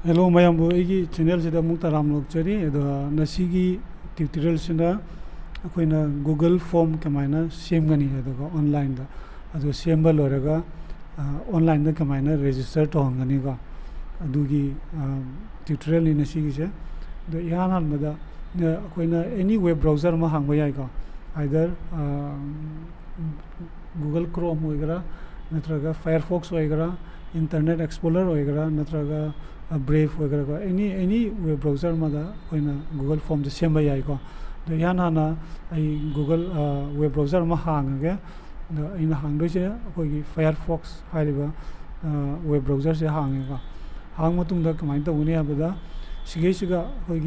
Hello mayambu aigi channel sida amuk taram lokchari ado nasigi tutorial sida akoina Google form kamaina semgani ado online da ado sembal loraga online da kamaina register to hangani ga adugi tutorial ni nasigi se do ihan han mada akoina any web browser ma hangba yai ga either Google Chrome hoigara natraga Firefox hoigara Internet Explorer hoigara natraga Brave वगैरह any web browser मदा कोइना Google form से same याई को तो यहाँ ना आई Google web browser में हांगे इन हांगदो से कोई फायरफॉक्स हाइबा वेब ब्राउजर से हांगेगा हांग मतुंग कमाइन तौनी हाबदा सिगेसिगा कोई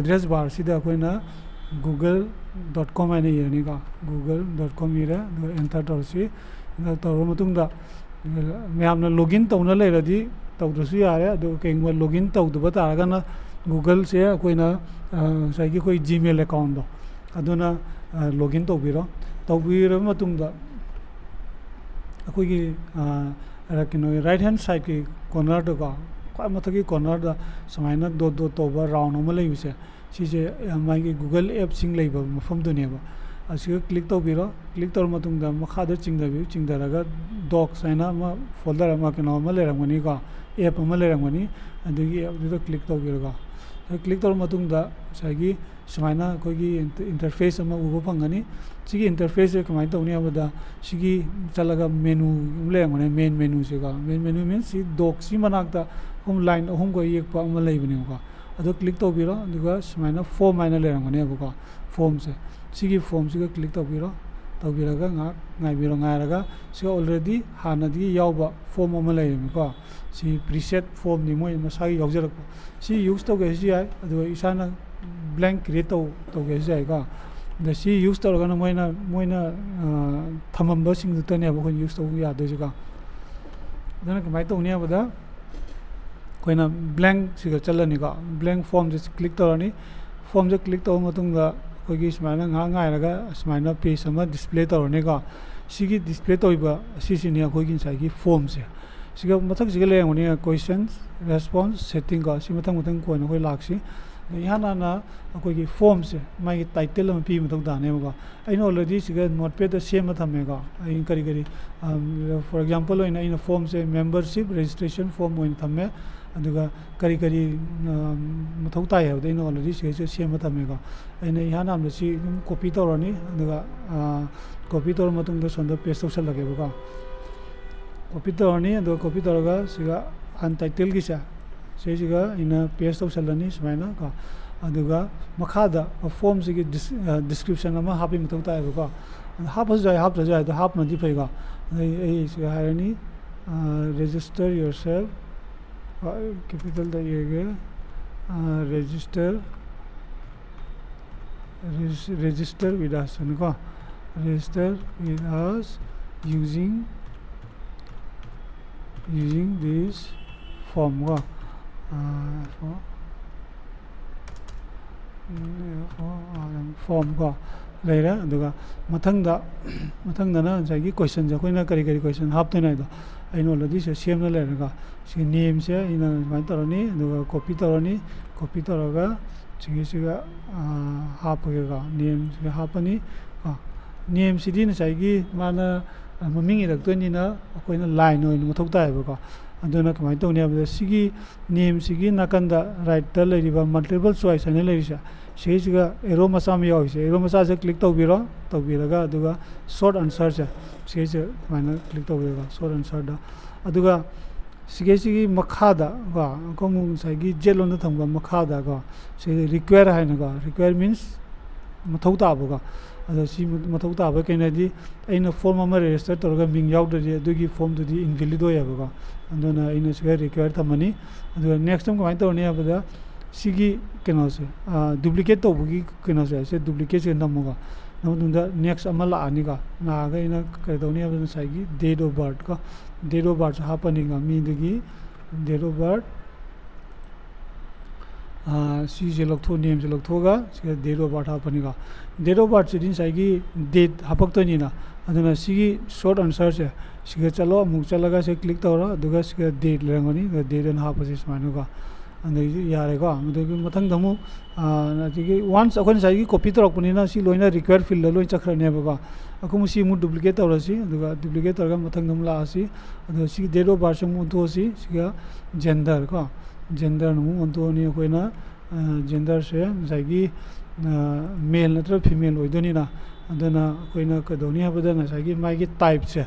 एड्रेस बार सिदा कोइना google.com आने यनीगा google.com इरे एंटर तौरसी तौर मतुंग मैं आपने लॉगिन तौना ले रही तौदसु यारे अदो केंगवा लॉगिन तौदबा तारगना गूगल से कोइना साइकी कोई जीमेल अकाउंट दो अदोना लॉगिन तौबिरो मतुंगदा अखोगी किनो राइट हैंड साइड की कॉर्नर तो का क्वा मथकी कॉर्नर दा समाइना दो दो तौबा राउंड अमा लेबिसे सिसे मागी गूगल ऐप सिंग लेबा मफम दुनेबा असिगो क्लिक तौबिरो क्लिक तौर मतुंगदा मखादा चिंगदरगा डॉक्स हैना मा फोल्डर अमा किनो अमा लेरंगनी का ऐप अमा लेरंगनी अदगी अदुदा क्लिक तौबिरगा क्लिक तौर मतुंगदा सागी समाइना कोगी इंटरफेस अमा उबो फंगनी सिगी इंटरफेस से कमाइ तौनी अबदा सिगी चलगा मेनू लेरंगने मेन मेनू सेगा मेन मेनू मीन्स सी डॉक सी मनाकता होम लाइन होम को एक पा अमा लेबनेगा अदो क्लिक तौबिरो अदुगा समाइना फॉर्म आइना लेरंगने अबका फॉर्म से सिगी फॉर्म सिगा क्लिक तौबिरो तौबिरगा ngaibiro ngairaga siga already hanadi yawba form ama leiriko si preset form ni moi masagi yawjarak si use tauge si ai adu isana blank create tauge si ai ka da si use tawragana moina thamamba sing dutane abo kon use tauge yadu siga dana kamai tawni abada koina blank siga chalani ka blank form just click tawrani form je click taw matunga कोई सुमाइना ngairaga सुमाइना page अमा display तौरनेगा सिगी display तौइबा सिसिनि अखोइगिन साइगी form से सिगा मथक सिगा लेंगोनि questions response setting का सि मथक मथक coin कोइ लाक्सि याना ना अखोइगी form से मागी title अमा पि मथक दानेगा आइन ऑलरेडी सिगा नोटपैड द सेम थमेगा आइन करी करी फॉर एग्जांपल ओइन इन फॉर्म से मेंबरशिप रजिस्ट्रेशन फॉर्म ओइन थमे अदुगा करी करी मथौ ताय है इन ऑलरेडी सिगे सेम थमेगा आइन यहाँ नाम से कॉपी तौरनी अदुगा कॉपी तौर मतुंग द सोंद पेस्ट तौसलगेबगा कॉपी तौरनी अदुगा कॉपी तौरगा सिगा अनटाइटल गिसा सेसिगा इन पेस्ट तौसलनी सुमाइना का अदुगा मखादा फॉर्म सिगे डिस्क्रिप्शन अमा हापि मथौ तायबगा हापस जाय हाप जाय तो हाप नदि फैगा ए सिगा हायनी register yourself capital दा ये register with us को register with us using this form को form को लेरा अदुगा मथंगदा जागी क्वेश्चन जो कोइना करी क्वेश्चन हापते ना दो आइन ऑलरेडी से सेम ना लेरगा सी नेम से इन माइ तोरनी अदुगा कॉपी तोरगा सिगा हापगेगा नेम से हापनी नेम सिदी न जागी माना ममिंग इरक्तोनिना कोइना लाइन ओइन मथौ तायबको अदुना कमाइ तौनी अब सिगी नेम सिगी नाकंदा राइट द लेरिबा मल्टीपल चॉइस आने लेरिसा सिगा एरो मसा में याइसे एरो मसा से क्लिक तौबिरगा अदुगा शॉर्ट आंसर से सिगे माइना क्लिक तौबिरगा शॉर्ट आंसर दा अदुगा सिगी मखादा गा कोमु साइगी जेलोन थंगा मखादा गा से रिक्वायर हाइनगा रिक्वायर मींस मथौ ताबगा अदा सी मथौ ताबा केनादी आइना फॉर्म अमा रजिस्टर तौरगा मिंग यावदरी अदुगी फॉर्म दुदी इनवैलिड होयाबगा अदुना आइना सिगा रिक्वायर थमनी अदुगा नेक्स्ट टाइम कमाइ तौरनी अबदा सिगी केनो से डुप्लीकेट तौबगी केनो से डुप्लीकेट से नमगा नमुदा नेक्स्ट अमा लानिगा नागा इना कदौनी अबदा साइगी डेट ऑफ बर्थ का डेट ऑफ बर्थ हापनिगा मीदगी डेट ऑफ बर्थ ꯁꯤꯁꯦ ꯂꯧꯊꯣꯛ ꯅꯦꯝꯁꯦ ꯂꯧꯊꯣꯛꯑꯒ ꯁꯤꯗ ꯗꯦꯠ ꯑꯣꯐ ꯕꯥꯔꯠ ꯍꯥꯞꯄꯅꯤꯀꯣ ꯗꯦꯠ ꯑꯣꯐ ꯕꯥꯔꯠꯁꯤꯗꯤ ꯉꯁꯥꯏꯒꯤ ꯗꯦꯠ ꯍꯥꯞꯄꯛꯇꯣꯏꯅꯤꯅ ꯑꯗꯨꯅ ꯁꯤꯒꯤ ꯁꯣꯔꯠ ꯑꯟꯁꯔꯁꯦ siga chalo amuk chalaga se click tawra aduga siga date lerangani the date and hapasi smainu ka andai yare ko adugi mathang damu na once akon sai gi copy torokpani na si loina require field la loin chakhrane ba aku si mu duplicate tawra si aduga duplicate torga mathang dam la asi adu si date of birth mu to si siga gender ko gender nu onto ni koina gender se sai gi male natra female oidoni na adana koina kadoni habada na sai gi mai gi type se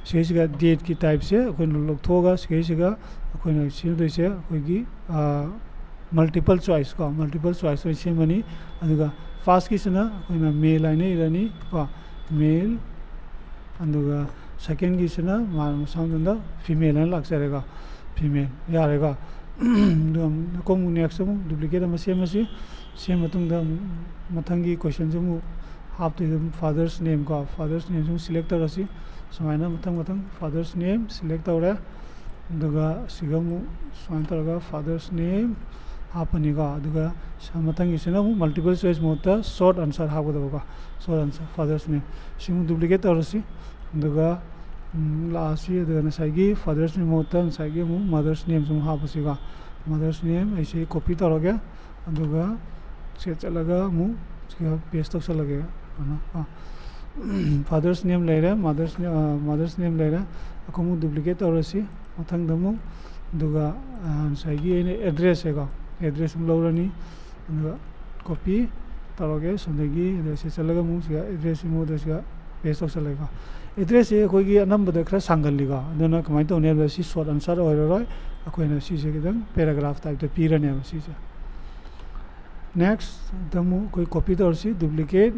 siga date ki type se koina lokthoga siga koina sim doi se koigi multiple choice ko multiple choice oi semani aduga first ki sina koina male aine irani ko male aduga second ki sina ma samdanda female an laksarega female yarega dum ko mu next mu duplicate ma semasi sem matungda mathangi question mu half to father's name ko father's name mu select tarasi sumaina matang father's name select tawre aduga sigamu sumaina taraga father's name hapani ga aduga matang isena mu multiple choice mota short answer hagoda ga short answer father's name simu duplicate tarasi aduga lasi aduga nasagi father's name mota nasagi mu mother's name sum hapasi ga mother's name aise copy taraga aduga se chalaga mu siga paste tawsalage ana father's name laira mother's name laira akumu duplicate tarasi mathang damu duga saigi ene address ega address mu lorani duga copy taroge sondagi se chalaga mu siga address mu da siga paste tawsalega address e koigi anambada khara sangalliga aduna kamai tawne ba si short answer oiroi akoina si se gedang paragraph type ta pirane ba si se next damu koi copy tarasi duplicate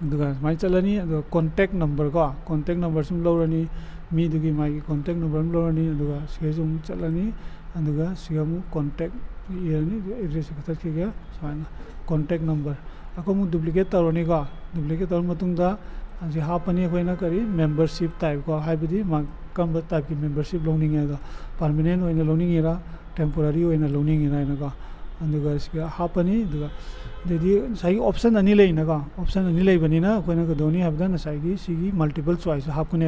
aduga mai chalani aduga contact number ko contact number sum lorani mi dugi mai contact number lorani aduga sum chalani aduga sigamu contact yani address ka thakega sana contact number akomu duplicate taroni ko duplicate tar matungda aji hapani koina kari membership type ko haibidi ma kamba type ki membership loaning ga permanent oina loaning era temporary oina loaning era ko aduga siga hapani aduga dedi sai option ani leina ga option ani leibani na koina ka doni habda na sai gi sigi multiple choice hapkune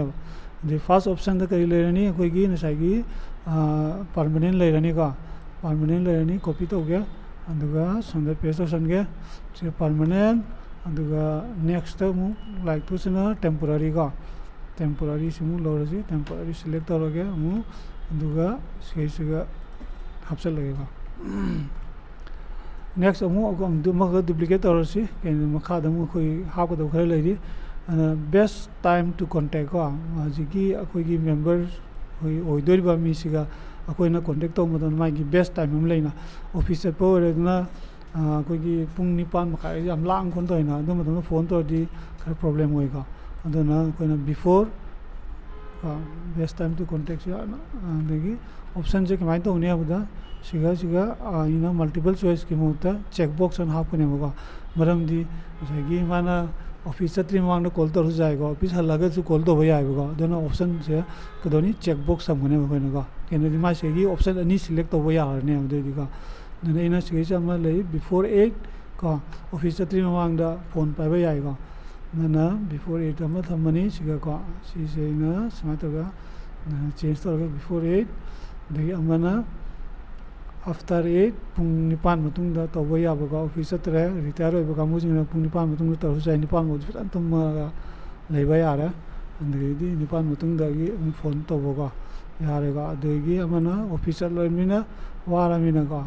the first option da kari leirani koi gi na sai gi permanent leirani ga permanent leirani copy to ge aduga sonda paste sange se permanent aduga next mu like to sina temporary ga temporary simu lorasi temporary select toroge mu aduga siga hapsal lagega next amu maga duplicate tarasi ken makha damu khoi hako da khare lari best time to contact ko jigi akoi gi member hoi oidori ba mi siga akoi na contact to modan mai gi best time am leina office po re na akoi gi pung nipan makha am lang kon toina dum dum phone to di khar problem hoi ga aduna koi na before best time to contact ya degi option je kamai to ne abuda siga ina multiple choice ki mota check box an hapune hoga maram di sagi mana office tri mang call to jayega office halaga chu call to bhai aibega dona option je kadoni check box samune hoina ga kenu di ma sagi option ani select to bhai arne amde di ga dona ina sagi sama lei before 8 ka office tri mang da phone pai bhai aibega nana before 8 ama thamani siga ka si se na samata ga change to before 8 degi amana after 8 pung nipan matung da to boya ba office tre retire oi ba mu jing pung nipan matung to sai nipan mo fitan tum ma lei ba yara andi di nipan matung da gi phone to ba ga yare ga de gi amana officer loi mina wara mina ga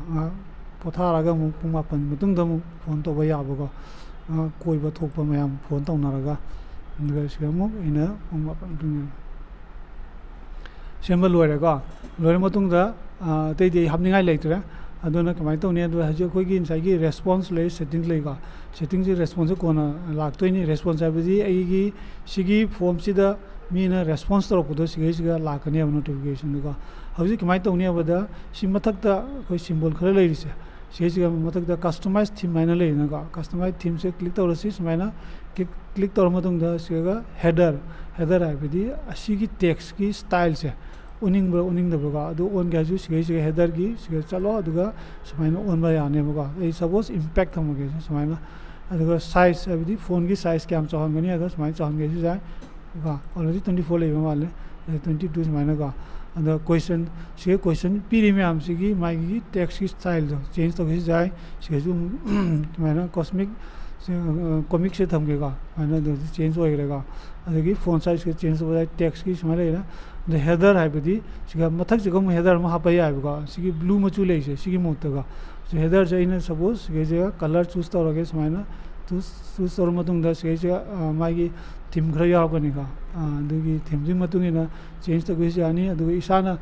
pothara ga mu pung ma pan matung da mu phone to ba ya ba ga koi ba thok pa mayam phone to na ga ngai sigamu ina pung ma pan tung sembal loi ga loi matung da they happening I later aduna kamai to ne hajo koi gi insai gi response le setting le ga setting ji response ko na lak to ni response abi ai gi sigi form si da mi na response to ko do sigi ga lak ne notification ga haji kamai to ne abada si mathak da koi symbol khare le ri se sigi ga mathak da customize theme maina le na ga customize theme se click to rasi maina click to ma tung da sigi ga header abi asigi text ki style se उनिंग उनिंगदबको अदु own गाजु सिगे header की सिगे चलो अदुगा समाइना own बा यानेबको A suppose impact थमगे समाइना अदुगा size अबदि phone की size क्याम चाहंगनी अदु समाइ चाहंगे जाय का ऑलरेडी 24 लेबा वाले 22 समाइना का अदु क्वेश्चन सिगे क्वेश्चन पिरि म्याम सिगी माइगी टेक्स्ट की स्टाइल जो चेंज तो जाय सिगे जु समाइना कॉमिक से थमगेगा माइना चेंज होइरेगा अदगी फोन साइज के चेंज हो जाए टेक्स्ट की समाइना the header हाइबदी सिगा मथक जगम header म हापै आइबगा सिगी ब्लू मचु लेइसे सिगी मोतगा so header जैना सपोज सिगे जगा कलर चूज तौरगे समाइना चूज तौर मतुंगदा सिगे जगा मागी थीम खरा यावगनिगा दुगी थीम जि मतुंगिना चेंज तो गइसे आनी अदु इसाना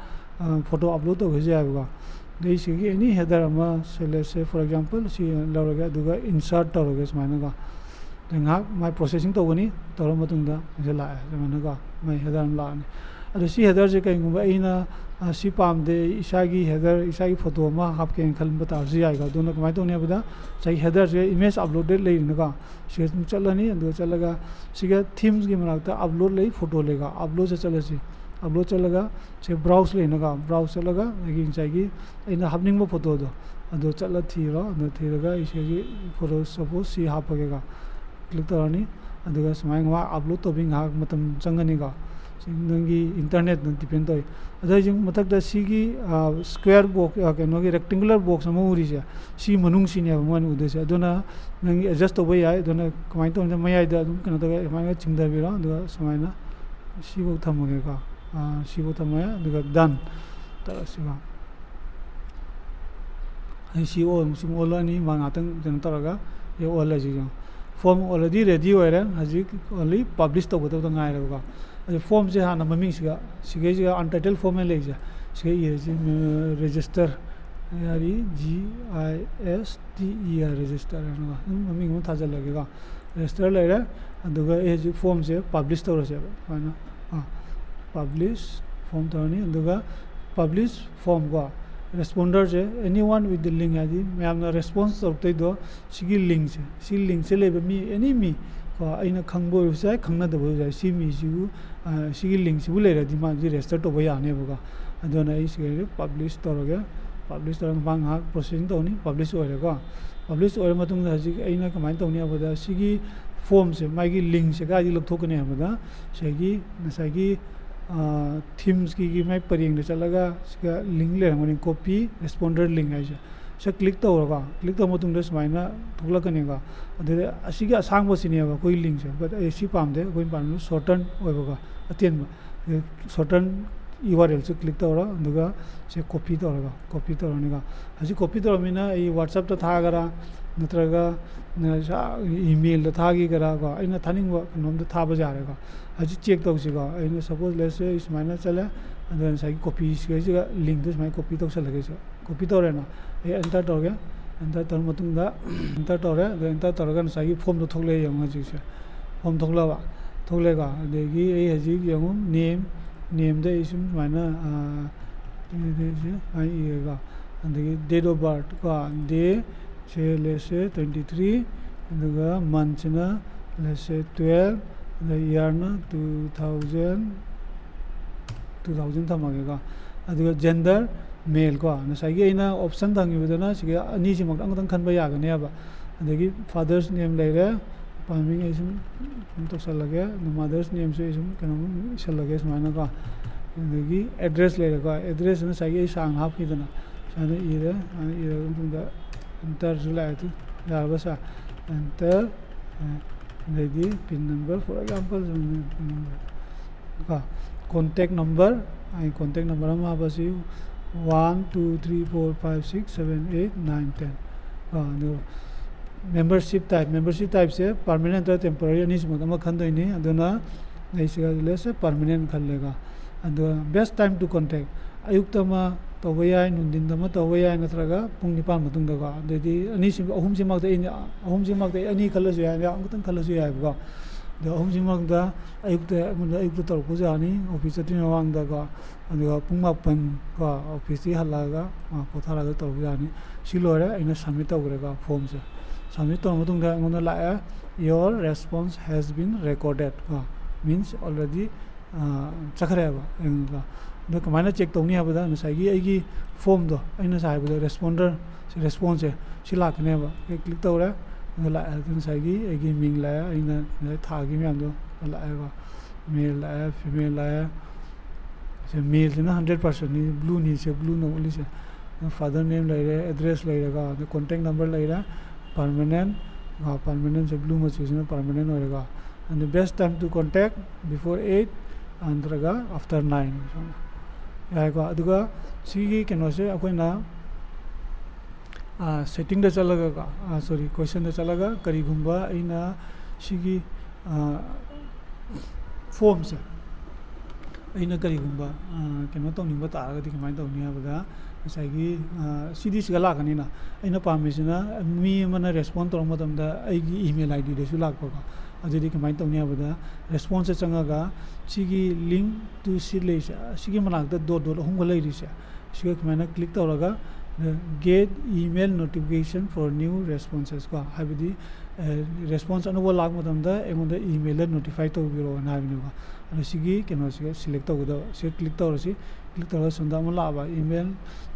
फोटो अपलोड तो गइसे आइबगा दे सिगी एनी header म से फॉर एग्जांपल सि लौरगे दुगा इंसर्ट तौरगे समाइना गा देंगा माय प्रोसेसिंग तौगनी तौर मतुंगदा जे ला समाइना गा माय header लानी अदु सी हेडर जे कइंगुबा इना सी पामदे इसागी हेडर इसागी फोटो मा हापके खल बता जी आइगा दोनो कमाइ तोने बदा सही हेडर जे इमेज अपलोडेड लेनगा से चलनी अदु चलगा सिगा थीम्स की मनाकता अपलोड ले फोटो लेगा अपलोड से चलसी अपलोड चलगा से ब्राउज लेनगा ब्राउज चलगा लेकिन चाहिए इना हापनिंग फोटो दो अदु चल थीरो अदु थीरगा इसेगी फोटो सपोज सी हापगेगा क्लिक तोरनी अदुगा समाइ वा अपलोड तोबिंग हा मतम चंगनीगा नंगी इंटरनेट डिपेंड तो अदजिंग मतक सिगी स्क्वायर बॉक्स कनोगी रेक्टेंगुलर बॉक्स अमा उरिसे सी मनुंग सिने मन उदेसे अदुना नंगी एडजस्ट तो बय अदुना कमाइ तो मयाइ द कनो तो माइ चिंगदा बिरो अदुगा समाइना सिबो थमगे का सिबो थमया अदुगा डन तरसिगा ai si o musum olani mangatang jन तरगा ये ओला जियो फॉर्म ऑलरेडी रेडी होइरे हजि ओनली पब्लिश तो बतो ngai रगा फॉर्म से हाना ममिंग सिगे अनटाइटल फॉर्म में लेजा सिगे ये रजिस्टर यारी GISTER रजिस्टर है ममिंग में थाजा लगेगा रजिस्टर लेरे अदुगा ये जी फॉर्म से पब्लिश तो रसे है ना पब्लिश फॉर्म तो नहीं अदुगा पब्लिश फॉर्म को रेस्पोंडर से एनीवन विद द लिंक है जी मैं अपना रेस्पॉन्स करते दो सिगी लिंक से लेबे मी एनी मी अइना खंगबो जाय खंगना दबो जाय सी मी सिगी लिंक सिबु लेरे दिमा जी रजिस्टर तो बया ने बगा अदोना इ सिगे पब्लिश तोरगे पब्लिश तोरन बांग हा प्रोसेसिंग तोनी पब्लिश ओरेगा पब्लिश ओरे मतुंग हजि अइना कमाइन तोनी अबदा सिगी फॉर्म से मागी लिंक से गाजी लथोकने अबदा सेगी नसागी थीम्स की माइ परिंग दे चलगा सिगा लिंक ले रंगनि कॉपी रेस्पोंडर लिंक आइजा से क्लिक तौरगा क्लिक तौ मतुंग दे समाइना थोकलकनेगा अदे असिगे असांगबो सिनेबा कोई लिंक से बट एसी पामदे कोई पामनु शॉर्टन ओइबगा अतेन शॉर्टन URL से क्लिक तौरा अदुगा से कॉपी तौरनेगा हजि कॉपी तौरमिना ए WhatsApp तो थागरा नत्रगा ईमेल तो थागी करा को अइना थानिंग नोम तो थाबा जारेगा हजि चेक तौसिगा अइना सपोज लेट्स से इसमाइना चले अदन साइ कॉपी सिगा लिंक तो इसमाइ कॉपी तौसलगे कॉपी तौरेना ए एंटर तौरगे एंटर तौर मतुंगा एंटर तौरे एंटर तौरगा साइ फॉर्म तो थोकले यंग जिसे फॉर्म थोकलावा थोकलेगा अदेगी ए हजि यंग नेम दे इसम माइना आई एगा अदेगी डेट ऑफ बर्थ का डे से लेसे 23 अदुगा मंथ ना लेसे 12 द ईयर ना 2000 थमगेगा अदुगा जेंडर मेल को नसागी इना ऑप्शन दंगिबदना सिगे अनि सिमक अंगतंग खनबा यागनेबा अदेगी फादर्स नेम लेरे पामिंग इसम तो सलगे मदर्स नेम से इसम कनो सलगे समाना का अदेगी एड्रेस लेरेगा एड्रेस न सागी सांग हाफिदना साने इरे तुंदा एंटर जुलाई तो याबसा एंटर देगी पिन नंबर फॉर एग्जांपल का कॉन्टैक्ट नंबर हम हाबसी 1 2 3 4 5 6 7 8 9 10 मेंबरशिप टाइप से परमानेंट और टेम्पररी अनि सम खनदोइनी अदुना नैसिगा लेसे परमानेंट खनलेगा अदु बेस्ट टाइम टू कॉन्टैक्ट अयुक्तमा तोबयाय नुंदिनदमा तोबयाय नत्रगा पुंग निपान मतुंगदगा देदी अनि सिम अहुम सिमकदे अनि खलसु याय अंगतन खलसु यायबगा द अहुम सिमकदा अयुक्त तोरपु जानी ऑफिस तिन वांगदगा अदुगा पुंग मापन का ऑफिस ति हलागा पोथारागा तोरपु जानी सिलोरे इना सबमिट तौरेगा फॉर्म से सबमिट तौर मतुंगदा अंगना लाया your response has been recorded means already चखरेबा ꯑꯗꯣ ꯀꯃꯥꯏꯅ ꯆꯦꯛ ꯇꯧꯅꯤ ꯍꯥꯏꯕꯗ ꯉꯁꯥꯏꯒꯤ ꯑꯩꯒꯤ ꯐꯣꯝꯗꯣ ꯑꯩꯅ ꯉꯁꯥꯏ ꯍꯥꯏꯕꯗ ꯔꯦꯁꯄꯣꯟꯗꯔ ꯔꯦꯁꯄꯣꯟꯁꯁꯦ ꯁꯤ ꯂꯥꯛꯀꯅꯦꯕ ꯀ꯭ꯂꯤꯛ ꯇꯧꯔꯦ ꯑꯗꯨ ꯂꯥꯛꯑꯦ ꯑꯗꯨ ꯉꯁꯥꯏꯒꯤ ꯑꯩꯒꯤ ꯃꯤꯡ ꯂꯥꯛꯑꯦ ꯑꯩꯅ ꯉꯁꯥꯏ ꯊꯥꯒꯤ ꯃꯌꯥꯝꯗꯣ ꯂꯥꯛꯑꯦꯀꯣ ꯃꯦꯜ ꯂꯥꯛꯑꯦ ꯐꯤꯃꯦꯜ ꯂꯥꯛꯑꯦ ꯁꯦ ꯃꯦꯜꯁꯤꯅ 100%ꯅꯤ ꯕ꯭ꯂꯨꯅꯤ ꯁꯦ ꯕ꯭ꯂꯨꯅ ꯎꯠꯂꯤꯁꯦ ꯐꯥꯗꯔ ꯅꯦꯝ ꯂꯩꯔꯦ ꯑꯦꯗ꯭ꯔꯦꯁ ꯂꯩꯔꯦꯀꯣ ꯑꯗꯨ ꯀꯣꯟꯇꯦꯛ ꯅꯝꯕꯔ ꯂꯩꯔꯦ ꯄꯔꯃꯅꯦꯟꯁꯦ ꯕ꯭ꯂꯨ ꯃꯆꯨꯁꯤꯅ ꯄꯔꯃꯅꯦꯟ ꯑꯣꯏꯔꯦꯀꯣ ꯑꯗꯨ ꯕꯦꯁ ꯇꯥꯏꯝ ꯇꯨ ꯀꯣꯟꯇꯦꯛ ꯕꯤꯐꯣꯔ 8 ꯅꯠꯇ꯭ꯔꯒ ꯑꯥꯐꯇꯔ 9 ꯌꯥꯏꯀꯣ ꯑꯗꯨꯒ ꯁꯤꯒꯤ ꯀꯩꯅꯣꯁꯦ ꯑꯩꯈꯣꯏꯅ ꯁꯦꯠꯇꯤꯡꯗ ꯆꯠꯂꯒ ꯁꯣꯔꯤ ꯀꯣꯏꯁꯟꯗ ꯆꯠꯂꯒ ꯀꯔꯤꯒꯨꯝꯕ ꯑꯩꯅ ꯁꯤꯒꯤ ꯐꯣꯝꯁꯦ ꯑꯩꯅ ꯀꯔꯤꯒꯨꯝꯕ ꯀꯩꯅꯣ ꯇꯧꯅꯤꯡꯕ ꯇꯥꯔꯒꯗꯤ ꯀꯃꯥꯏꯅ ꯇꯧꯅꯤ ꯍꯥꯏꯕꯗ ꯉꯁꯥꯏꯒꯤ ꯁꯤꯗꯤ ꯁꯤꯒ ꯂꯥꯛꯀꯅꯤꯅ ꯑꯩꯅ ꯄꯥꯝꯃꯤꯁꯤ나 ꯃꯤ ꯑꯃꯅ ꯔꯦꯁꯄꯣꯟ ꯇꯧꯔꯛꯄ ꯃꯇꯝꯗ ꯑꯩꯒꯤ ꯏꯃꯦꯜ ꯑꯥꯏ ꯗꯤꯗꯁꯨ ꯂꯥꯛꯄꯀꯣ ꯑꯗꯨꯗꯤ ꯀꯃꯥꯏꯅ ꯇꯧꯅꯤ ꯍꯥꯏꯕꯗ ꯔꯦꯁꯄꯣꯟꯁꯇ ꯆꯪꯉꯒ ꯁꯤꯒꯤ ꯂꯤꯡ ꯇꯨ ꯁꯤꯠ ꯂꯩꯔꯤꯁꯦ ꯑꯁꯤꯒꯤ ꯃꯅꯥꯛꯇ ꯗꯣꯠ ꯑꯍꯨꯝꯒ ꯂꯩꯔꯤꯁꯦ ꯁꯤꯒ ꯀꯃꯥꯏꯅ ꯀ꯭ꯂꯤꯛ ꯇꯧꯔꯒ get email notification for new responses ꯀꯣ ꯍꯥꯏꯕꯗꯤ ꯔꯦꯁꯄꯣꯟꯁ ꯑꯅꯧꯕ ꯂꯥꯛꯄ ꯃꯇꯝꯗ ꯑꯩꯉꯣꯟꯗ ꯏꯃꯦꯜꯗ ꯅꯣꯇꯤꯐꯥꯏ ꯇꯧꯕꯤꯔꯛꯑꯣꯅ ꯍꯥꯏꯕꯅꯦꯕ ꯑꯗꯣ ꯁꯤꯒꯤ ꯀꯩꯅꯣꯁꯤꯒ ꯁꯤꯂꯦꯛ ꯇꯧꯒꯗꯕ ꯁꯤ ꯀ꯭ꯂꯤꯛ ꯇꯧꯔꯁꯤ ꯀ꯭ꯂꯤꯛ ꯇꯧꯔꯒ ꯁꯣꯝꯗ ꯑꯃ ꯂꯥꯛꯑꯕ ꯏꯃꯦꯜ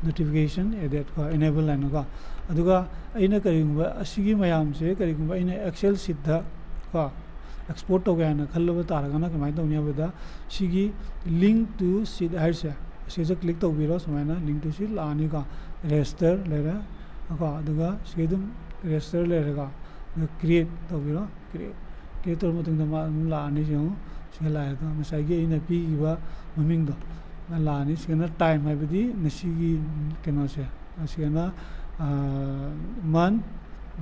ꯅꯣꯇꯤꯐꯤꯀꯦꯁꯟ ꯑꯦꯗꯦꯠ ꯀꯣ ꯑꯦꯅꯦꯕꯜ ꯍꯥꯏꯅꯀꯣ ꯑꯗꯨꯒ ꯑꯩꯅ ꯀꯔꯤꯒꯨꯝꯕ ꯑꯁꯤꯒꯤ ꯃꯌꯥꯝꯁꯦ ꯀꯔꯤꯒꯨꯝꯕ ꯑꯩꯅ ꯑꯦꯛꯁꯦꯜ ꯁꯤꯠꯇ ꯀꯣ ꯑꯦꯛꯁꯄꯣꯔꯠ ꯇꯧꯒꯦ ꯍꯥꯏꯅ ꯈꯜꯂꯕ ꯇꯥꯔꯒꯅ ꯀꯃꯥꯏꯅ ꯇꯧꯅꯤ ꯍꯥꯏꯕꯗ ꯁꯤꯒꯤ ꯂꯤꯡ ꯇꯨ ꯁꯤꯠ ꯍꯥꯏꯔꯤꯁꯦ ꯑꯁꯤꯁꯦ ꯀ꯭ꯂꯤꯛ ꯇꯧꯕꯤꯔꯣ ꯁꯨꯃꯥꯏꯅ ꯂꯤꯡ ꯇꯨ ꯁꯤꯠ ꯂꯥꯛꯑꯅꯤꯀꯣ ꯔꯦꯖꯤꯁꯇꯔ ꯂꯩꯔꯦ ꯀꯣ ꯑꯗꯨꯒ ꯁꯤꯒꯤ ꯑꯗꯨꯝ ꯔꯦꯖꯤꯁꯇꯔ ꯂꯩꯔꯦꯀꯣ ꯑꯗꯨꯒ ꯀ꯭रिꯌꯦꯠ ꯇꯧꯕꯤꯔꯣ ꯀ꯭रिꯌꯦꯠ ꯇꯧꯔ ꯃꯇꯨꯡꯗ ꯃꯥ ꯑꯗꯨꯝ ꯂꯥꯛꯑꯅꯤ ꯌꯦꯡꯉꯨ ꯁꯤꯒ ꯂꯥꯛꯑꯦꯗꯣ ꯉꯁꯥꯏꯒꯤ ꯑꯩꯅ ꯄꯤꯈꯤꯕ ꯃꯃꯤꯡꯗꯣ ꯂꯥꯛꯑꯅꯤ ꯁꯤꯒꯅ ꯇꯥꯏꯝ ꯍꯥꯏꯕꯗꯤ ꯉꯁꯤꯒꯤ ꯀꯩꯅꯣꯁꯦ ꯁꯤꯒꯅ ꯃꯟꯊ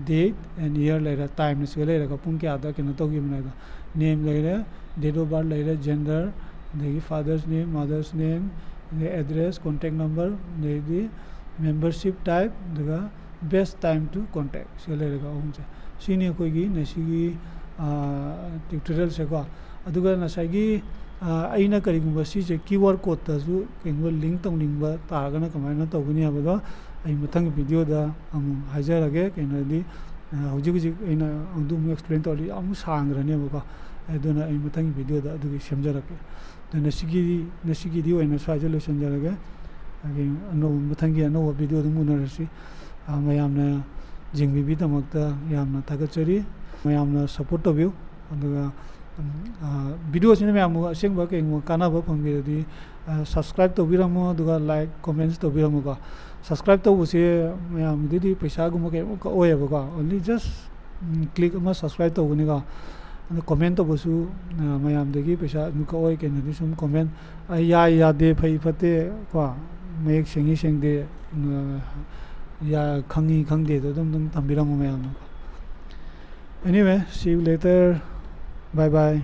ꯗꯦꯠ ꯑꯦꯟ ꯏꯌꯔ ꯂꯩꯔꯦ ꯇꯥꯏꯝꯅ ꯁꯤꯒ ꯂꯩꯔꯦꯀꯣ ꯄꯨꯡ ꯀꯌꯥꯗ ꯀꯩꯅꯣ ꯇꯧꯈꯤꯕꯅꯣ ꯍꯥꯏꯗꯣ ꯅꯦꯝ ꯂꯩꯔꯦ ꯗꯦꯠ ꯑꯣꯐ ꯕꯥꯔꯊ ꯂꯩꯔꯦ ꯖꯦꯟꯗꯔ ꯑꯗꯒꯤ ꯐꯥꯗꯔꯁ ꯅꯦꯝ ꯃꯥꯗꯔꯁ ꯅꯦꯝ ꯑꯗꯒꯤ ꯑꯦꯗ꯭ꯔꯦꯁ ꯀꯣꯟꯇꯦꯛ ꯅꯝꯕꯔ ꯑꯗꯩꯗꯤ ꯃꯦꯝꯕꯔꯁꯤꯞ ꯇꯥꯏꯞ ꯑꯗꯨꯒ ꯕꯦꯁ ꯇꯥꯏꯝ ꯇꯨ ꯀꯣꯟꯇꯦꯛ ꯁꯤꯒ ꯂꯩꯔꯦꯀꯣ ꯑꯍꯨꯝꯁꯦ ꯁꯤꯅꯤ ꯑꯩꯈꯣꯏꯒꯤ ꯉꯁꯤꯒꯤ ꯇ꯭ꯌꯨꯇꯣꯔꯤꯌꯦꯜꯁꯦꯀꯣ ꯑꯗꯨꯒ ꯉꯁꯥꯏꯒꯤ ꯑꯩꯅ ꯀꯔꯤꯒꯨꯝꯕ ꯁꯤꯁꯦ ꯀꯤꯋꯥꯔꯗ ꯀꯣꯗꯇꯁꯨ ꯀꯩꯒꯨꯝꯕ ꯂꯤꯡ ꯇꯧꯅꯤꯡꯕ ꯇꯥꯔꯒꯅ ꯀꯃꯥꯏꯅ ꯇꯧꯒꯅꯤ ꯍꯥꯏꯕꯗꯣ ꯑꯩ ꯃꯊꯪꯒꯤ ꯚꯤꯗꯤꯑꯣꯗ ꯑꯃꯨꯛ ꯍꯥꯏꯖꯔꯒꯦ ꯀꯩꯅꯣꯗꯤ ꯍꯧꯖꯤꯛ ꯑꯩꯅ ꯑꯗꯨꯃꯨꯛ ꯑꯦꯛꯁꯄ꯭ꯂꯦꯟ ꯇꯧꯔꯗꯤ ꯌꯥꯝ ꯁꯥꯡꯈ꯭ꯔꯅꯦꯕꯀꯣ ꯑꯗꯨꯅ ꯑꯩ ꯃꯊꯪꯒꯤ ꯚꯤꯗꯤꯑꯣꯗ ꯑꯗꯨꯒꯤ ꯁꯦꯝꯖꯔꯛꯀꯦ ꯑꯗꯨꯅ ꯉꯁꯤꯒꯤꯗꯤ ꯑꯣꯏꯅ ꯁ꯭ꯋꯥꯏꯗ ꯂꯣꯏꯁꯤꯟꯖꯔꯒꯦ ꯃꯊꯪꯒꯤ ꯑꯅꯧꯕ ꯚꯤꯗꯤꯑꯣꯗ ꯎꯅꯔꯁꯤ ꯃꯌꯥꯝꯅ ꯌꯦꯡꯕꯤꯕꯒꯤꯗꯃꯛꯇ ꯌꯥꯝꯅ ꯊꯥꯒꯠꯆꯔꯤ ꯃꯌꯥꯝꯅ ꯁꯞꯄꯣꯔꯠ ꯇꯧꯕꯤꯌꯨ ꯑꯗꯨꯒ ꯚꯤꯗꯤꯑꯣꯁꯤꯅ ꯃꯌꯥꯝꯕꯨ ꯑꯁꯦꯡꯕ ꯀꯩꯒꯨꯝꯕ ꯀꯥꯟꯅꯕ ꯐꯪꯕꯤꯔꯗꯤ ꯁꯕꯁꯀ꯭ꯔꯥꯏꯕ ꯇꯧꯕꯤꯔꯝꯃꯣ ꯑꯗꯨꯒ ꯂꯥꯏꯛ ꯀꯣꯃꯦꯟꯁ ꯇꯧꯕꯤꯔꯝꯃꯣꯀꯣ ꯁꯕꯁꯀ꯭ꯔꯥꯏꯕ ꯇꯧꯕꯁꯦ ꯃꯌꯥꯝꯗꯗꯤ ꯄꯩꯁꯥꯒꯨꯝꯕ ꯀꯩꯒꯨꯝꯕ ꯀꯛꯑꯣꯏꯌꯦꯕꯀꯣ ꯑꯣꯟꯂꯤ ꯖꯁ ꯀ꯭ꯂꯤꯛ ꯑꯃ ꯁꯕꯁꯀ꯭ꯔꯥꯏꯕ ꯇꯧꯒꯅꯤꯀꯣ ꯑꯗꯣ ꯀꯣꯃꯦꯟ ꯇꯧꯕꯁꯨ ꯃꯌꯥꯝꯗꯒꯤ ꯄꯩꯁꯥ ꯑꯗꯨꯝ ꯀꯛꯑꯣꯏ ꯀꯩꯅꯣꯗꯤ ꯁꯨꯝ ꯀꯣꯃꯦꯟ ꯌꯥꯏ ꯌꯥꯗꯦ ꯐꯩ ꯐꯠꯇꯦ ꯀꯣ ꯃꯌꯦꯛ ꯁꯦꯡꯉꯤ ꯁꯦꯡꯗꯦ ꯈꯪꯉꯤ ꯈꯪꯗꯦꯗꯣ ꯑꯗꯨꯝ ꯊꯝꯕꯤꯔꯝꯃꯣ ꯃꯌꯥꯝꯅ anyway see you later bye bye